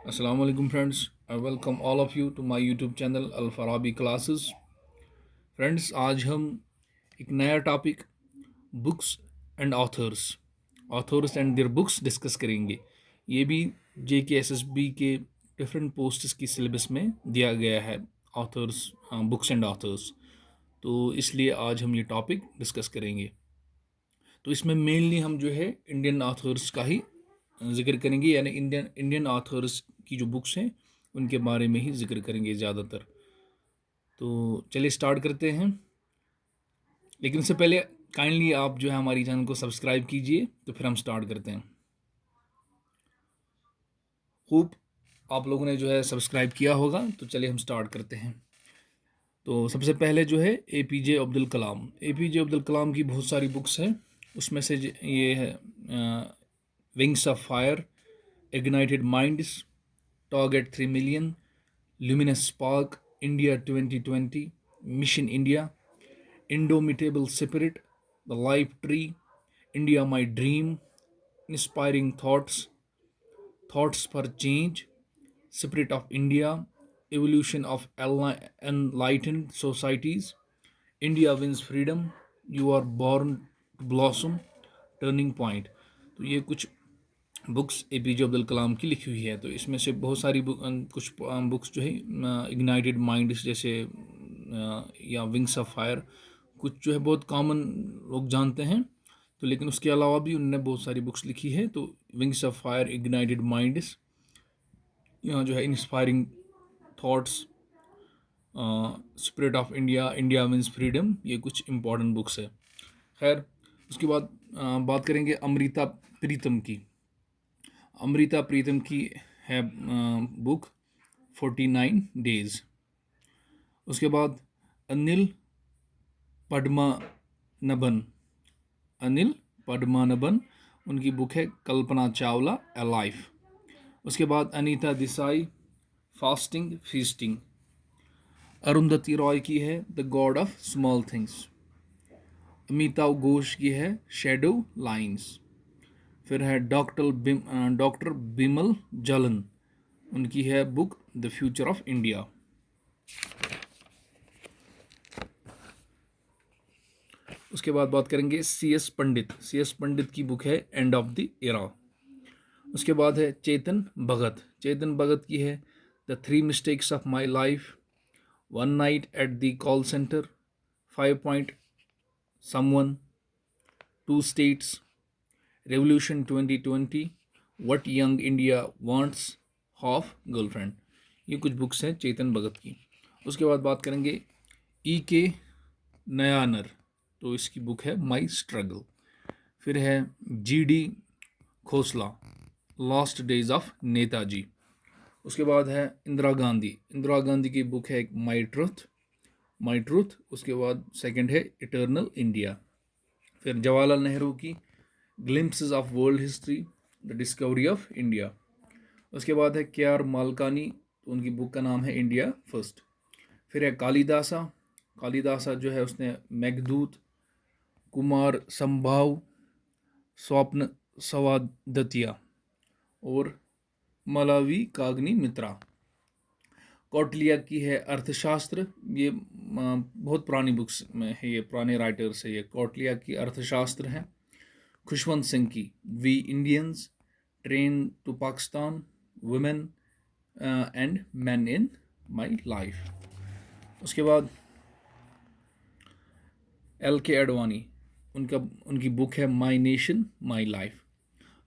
Assalamu alaikum friends. I welcome all of you to my YouTube channel Al Farabi Classes. Friends आज हम एक नया topic books and authors and their books discuss करेंगे। ये भी JKSSB के different posts की सिलेबस में दिया गया है, ऑथर्स, बुक्स एंड ऑथर्स। तो इसलिए आज हम ये टॉपिक डिस्कस करेंगे। तो इसमें मेनली हम जो है इंडियन ऑथर्स का ही जिक्र करेंगे, यानी इंडियन इंडियन ऑथर्स की जो बुक्स हैं उनके बारे में ही जिक्र करेंगे ज़्यादातर। तो चलिए स्टार्ट करते हैं, लेकिन उससे पहले काइंडली आप जो है हमारी चैनल को सब्सक्राइब कीजिए। तो फिर हम स्टार्ट करते हैं। होप आप लोगों ने जो है सब्सक्राइब किया होगा। तो चलिए हम स्टार्ट करते हैं। तो सबसे पहले जो है APJ अब्दुल कलाम। APJ अब्दुल कलाम की बहुत सारी बुक्स हैं। उसमें से ये है wings of fire, ignited minds, target 3 million, Luminous Spark, India 2020, Mission India, Indomitable Spirit, The Life Tree, India My Dream, Inspiring Thoughts, Thoughts for Change, Spirit of India, Evolution of Enlightened Societies, India Wins Freedom, You Are Born to Blossom, Turning Point। तो ये कुछ books APJ Abdul Kalam की लिखी हुई है। तो इसमें से बहुत सारी कुछ बुक्स जो है इग्नाइटेड माइंड्स जैसे या विंग्स ऑफ फायर, कुछ जो है बहुत कॉमन लोग जानते हैं। तो लेकिन उसके अलावा भी उन्होंने बहुत सारी बुक्स लिखी है। तो wings of fire, ignited minds, यहाँ जो है inspiring thoughts, spirit of India, India means freedom, ये कुछ इंपॉर्टेंट बुक्स है। खैर, उसके बाद बात करेंगे अमृता प्रीतम की। अमृता प्रीतम की है बुक 49 डेज। उसके बाद अनिल पद्मनाभन, अनिल पद्मनाभन, उनकी बुक है कल्पना चावला अलाइफ। उसके बाद अनीता देसाई, फास्टिंग फीस्टिंग। अरुंधति रॉय की है the God of small things. Amitabh Ghosh की है शेडो लाइन्स। फिर है डॉक्टर बिमल जलन, उनकी है book the future of India. उसके बाद बात करेंगे CS पंडित। CS पंडित की बुक है एंड ऑफ द एरा। उसके बाद है चेतन भगत। चेतन भगत की है the 3 mistakes of my life, one night at the call centre, 5 point someone, 2 states, revolution 2020, what young India wants, half girlfriend. ये कुछ बुक्स हैं चेतन भगत की। उसके बाद बात करेंगे EK नयानर। तो इसकी बुक है माई स्ट्रगल। फिर है GD Khosla, last days of Netaji. उसके बाद है इंदिरा गांधी। इंदिरा गांधी की बुक है माई ट्रूथ। उसके बाद सेकंड है इटर्नल इंडिया। फिर जवाहरलाल नेहरू की glimpses of world history, the discovery of India. उसके बाद है KR मालकानी, तो उनकी बुक का नाम है इंडिया फर्स्ट। फिर है कालिदासा जो है उसने मेघदूत, कुमार संभाव, स्वप्न सवादतिया और मलावी कागनी मित्रा। कौटिल्य की है अर्थशास्त्र। ये बहुत पुरानी बुक्स में है, ये पुराने राइटर्स है। ये कौटिल्य की अर्थशास्त्र है। खुशवंत सिंह की we Indians, train to Pakistan, women and man in my life. उसके बाद LK अडवाणी, उनकी बुक है my nation my life.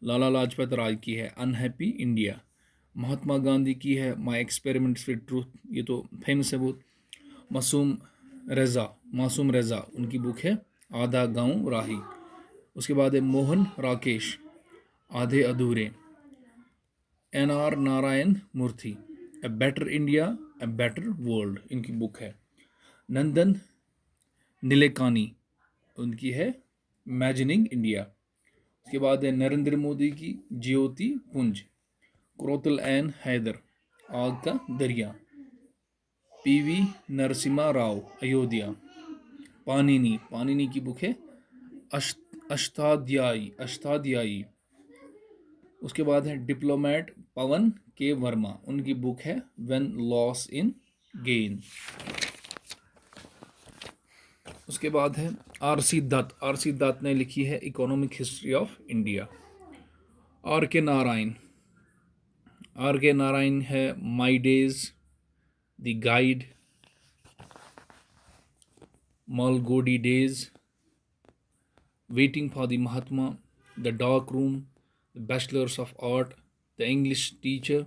Lala Lajpat Rai की है अनहैप्पी इंडिया। महात्मा गांधी की है माई एक्सपेरिमेंट्स विद ट्रूथ, ये तो फेमस है बहुत। मासूम रज़ा, उनकी बुक है आधा गांव राही। उसके बाद है Mohan Rakesh, Aadhe Adhure. NR Narayana Murthy, a better India a better world, इनकी बुक है। नंदन नीलेकानी, उनकी है इमेजिनिंग इंडिया। उसके बाद है नरेंद्र मोदी की ज्योति पुंज। क्रोतल एन हैदर, आग का दरिया। PV नरसिम्हा राव, अयोध्या। पानिनी की बुक है अष्टाध्यायी। उसके बाद है डिप्लोमेट पवन के वर्मा, उनकी बुक है व्हेन लॉस इन गेन। उसके बाद है आर.सी. दत्त, आर.सी. दत्त ने लिखी है economic history of India. R K Narayan, R K Narayan है my days, the guide, Malgudi days, waiting for the Mahatma, the dark room, the bachelors of art, the English teacher,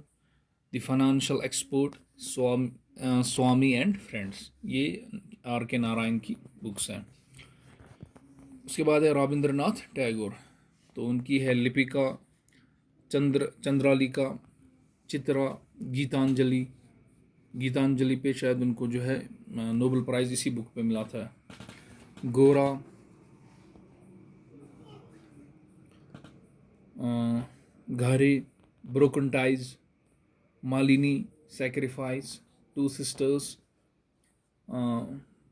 the financial expert, Swami and friends. ये R K Narayan की books हैं। उसके बाद है रविंद्रनाथ टैगोर, तो उनकी है लिपिका, चंद्रालिका, चित्रा, गीतांजलि। गीतांजलि पे शायद उनको जो है नोबेल प्राइज़ इसी बुक पे मिला था। Gora, Ghare, broken ties, Malini, sacrifice, two sisters,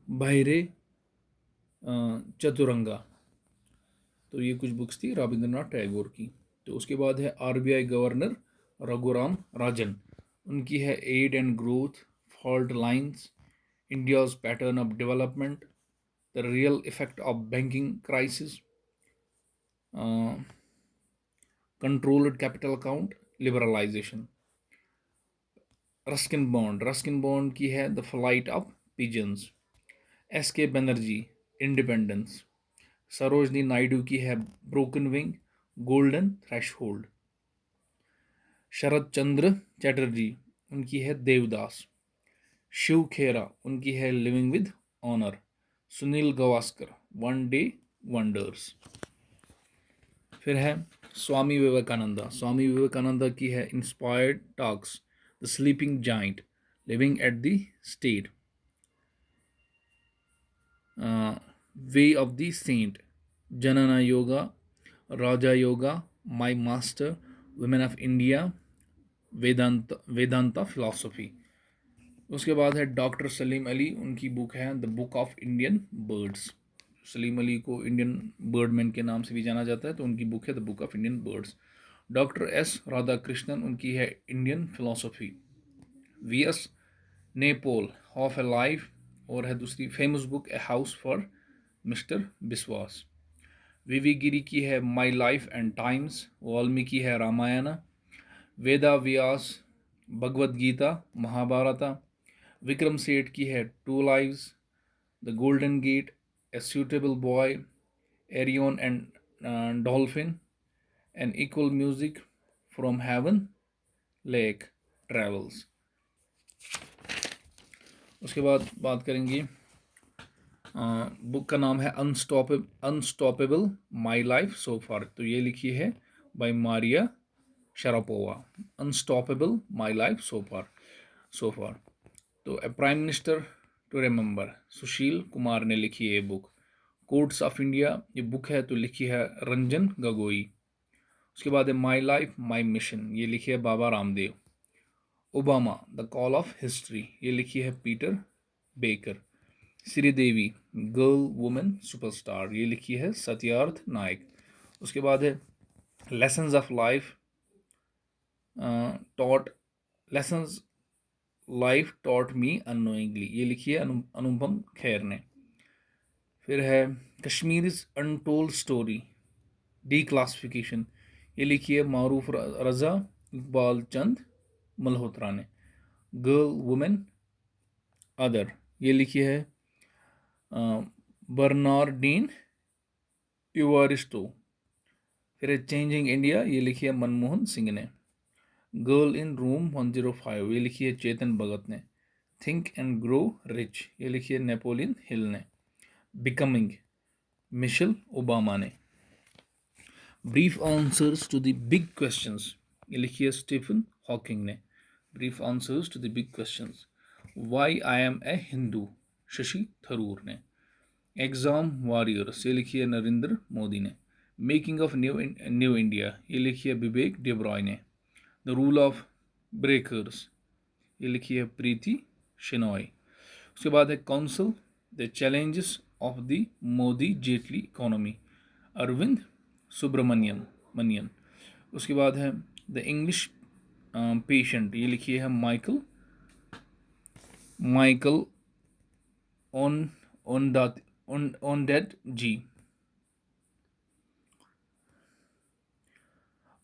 Baire, Chaturanga. तो ये कुछ बुक्स थी रविंद्रनाथ टैगोर की। तो उसके बाद है आरबीआई गवर्नर रघुराम राजन, उनकी है aid and growth, fault lines, India's pattern of development, the real effect of banking crisis, controlled capital account, liberalisation. Ruskin Bond की है the flight of pigeons. S K Banerjee, independence. Sarojini Naidu की है broken wing, golden threshold. Sharad Chandra Chatterjee, उनकी है देवदास। शिव खेरा, उनकी है living with honour. Sunil Gavaskar, one day wonders. फिर है स्वामी विवेकानंदा, स्वामी विवेकानंदा की है inspired talks, the sleeping giant, living at the state, way of the saint, Jnana Yoga, Raja Yoga, my master, women of India, Vedanta philosophy. उसके बाद है डॉक्टर सलीम अली, उनकी बुक है the book of Indian birds. Salim Ali को इंडियन बर्डमैन के नाम से भी जाना जाता है, तो उनकी बुक है the book of Indian birds. Doctor S Radhakrishnan, उनकी है Indian philosophy. V S Naipaul, half a life, और है दूसरी famous book a house for mister Biswas. V V Giri की है my life and times, Valmiki है रामायण, वेदा व्यास, भगवद गीता, महाभारता। विक्रम सेठ की है two lives, the golden gate, a suitable boy, arion and dolphin, an equal music, from heaven, lake travels. उसके बाद बात करेंगे, बुक का नाम है unstoppable my life so far, तो ये लिखी है by Maria Sharapova, unstoppable my life so far. तो a prime minister to remember, Sushil Kumar ने लिखी है ये बुक। कोर्ट्स ऑफ इंडिया, ये बुक है तो लिखी है रंजन गगोई। उसके बाद है माई लाइफ माई मिशन, ये लिखी है Baba Ramdev. Obama, the call of history, ये लिखी है Peter Baker. Sridevi, girl woman superstar, ये लिखी है सत्यार्थ नायक। उसके बाद है lessons of life taught, lessons life taught me unknowingly, ये लिखी है अनुपम खेर ने। फिर है Kashmir's untold story, declassification, ये लिखी है मारूफ रजा इकबाल चंद मल्होत्रा ने। गर्ल वुमेन अदर, ये लिखी है बर्नार्डीन इवारिस्टो। फिर है चेंजिंग इंडिया, ये लिखी है मनमोहन सिंह ने। गर्ल इन रूम 105, ये लिखी है चेतन भगत ने। थिंक एंड ग्रो रिच, ये लिखी है नेपोलियन हिल ने। बिकमिंग, मिशेल ओबामा ने। Brief answers to the big questions, ये लिखी है स्टीफन हॉकिंग ने। Brief answers to the big questions. Why I am a Hindu, Shashi Tharoor ने। एग्जाम वॉरियर्स, ये लिखी है नरेंद्र मोदी ने। मेकिंग ऑफ न्यू इंडिया, ये लिखी है विवेक डेब्रॉय ने। द रूल ऑफ ब्रेकर्स, ये लिखी है प्रीति शेनॉय। उसके बाद है counsel the challenges of the Modi Jaitley economy, Arvind Subramanian. उसके बाद है द इंग्लिश पेशेंट, ये लिखी है Michael Ondaatje.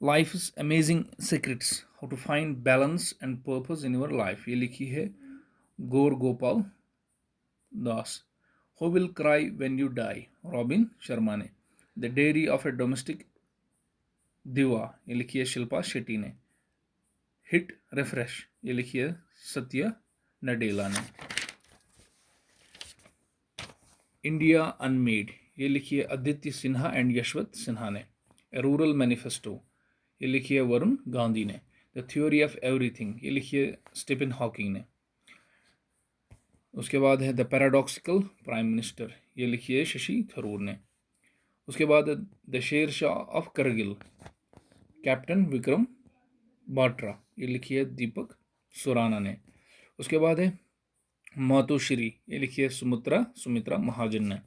Life is amazing secrets, how to find balance and purpose in your life, ये लिखी है Gaur Gopal Das. Who will cry when you die, Robin Sharma ने। The diary of a domestic diva, ये लिखी है शिल्पा शेट्टी ने। हिट रिफ्रेश, ये लिखी है सत्या नडेला ने। इंडिया अनमेड, ये लिखी है आदित्य सिन्हा एंड यशवंत सिन्हा ने। ए रूरल मैनिफेस्टो, ये लिखी है वरुण गांधी ने। द थ्योरी ऑफ एवरीथिंग, ये लिखी है स्टीफन हॉकिंग ने। उसके बाद है द पैराडॉक्सिकल प्राइम मिनिस्टर, ये लिखी है शशि थरूर ने। उसके बाद the Sher Shah of Kargil, captain Vikram बाट्रा, ये लिखी है दीपक सुराना ने। उसके बाद है मातोश्री, ये लिखी है सुमित्रा महाजन ने।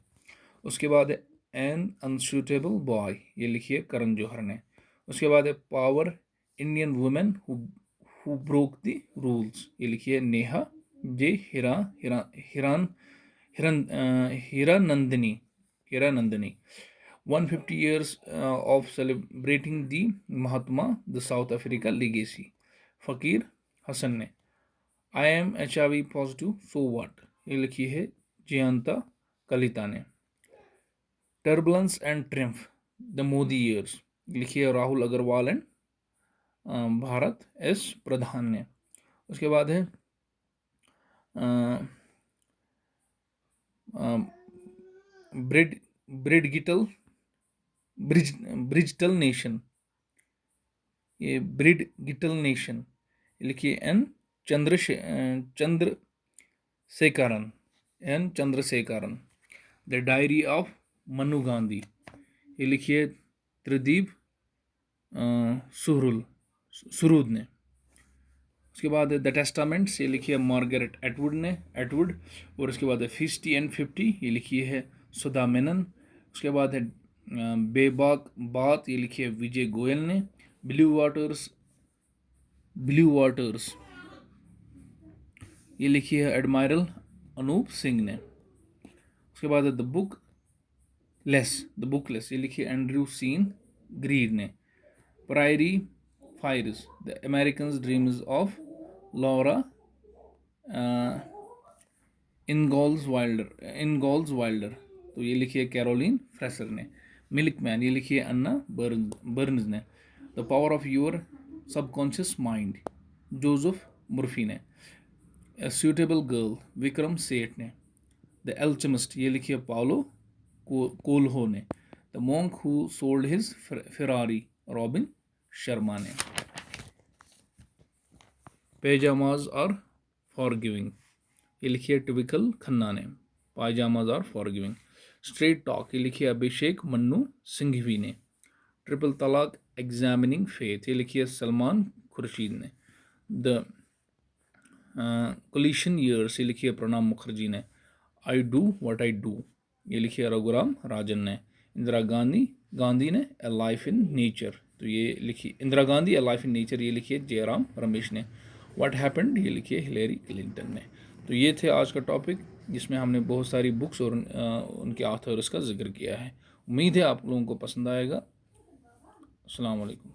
उसके बाद है एन अनसूटेबल बॉय, ये लिखी है करण जौहर ने। उसके बाद है power Indian women who broke the rules, ये लिखी है नेहा जे हीरानंदिनी। 150 years of celebrating the Mahatma, the South Africa legacy, फ़कीर हसन ने। I am HIV positive so what, ये लिखी है जयंता कलिता ने। Turbulence and triumph, the Modi years, लिखी है राहुल अग्रवाल एंड भारत एस प्रधान ने। उसके बाद है ब्रिजटल नेशन, ये ब्रिडगिटल नेशन, लिखिए Chandrasekaran. The diary of Manu Gandhi, ये लिखिए त्रिदीप सुरूद ने। उसके बाद द टेस्टामेंट्स, ये लिखी है मार्गरेट एटवुड। और उसके बाद 50 and 50, ये लिखी है सुधा मेनन। उसके बाद है बेबाक बात, ये लिखी है विजय गोयल ने। ब्लू वाटर्स, ये लिखी है एडमायरल अनूप सिंह ने। उसके बाद है द बुक लेस, ये लिखी है एंड्रयू सीन ग्रीड ने। Prairie fires, the American dreams of Laura Ingalls Wilder, तो ये लिखी है कैरोलिन फ्रेसर ने। मिल्कमैन, ये लिखी है अन्ना बर्न्स ने। The power of your subconscious mind, Joseph Murphy ने। A suitable girl, Vikram Seth ने। द एल्केमिस्ट, ये लिखी है पाउलो कोल्हो ने। The monk who sold his Ferrari, robin Sharma ने। पैजामाज आर फॉरगिविंग, ये लिखी है टिपिकल खन्ना ने। पायजामाज आर फॉरगिविंग। स्ट्रेट टॉक, ये लिखी है अभिषेक मन्नू सिंघवी ने। ट्रिपल तलाक एग्जामिनिंग फेथ, ये लिखी है सलमान खुर्शीद ने। द कोलिशन ईयर्स, ये लिखी है प्रणब मुखर्जी ने। I do what I do, ये लिखी है रघुराम राजन ने। इंदिरा गांधी ने ए लाइफ इन नेचर, तो ये लिखी इंदिरा गांधी ए लाइफ इन नेचर, ये लिखी है जयराम रमेश ने। व्हाट हैपेंड, ये लिखी है हिलेरी क्लिंटन ने। तो ये थे आज का टॉपिक, जिसमें हमने बहुत सारी बुक्स और उनके ऑथर्स का जिक्र किया है। उम्मीद है आप लोगों को पसंद आएगा। अस्सलाम वालेकुम।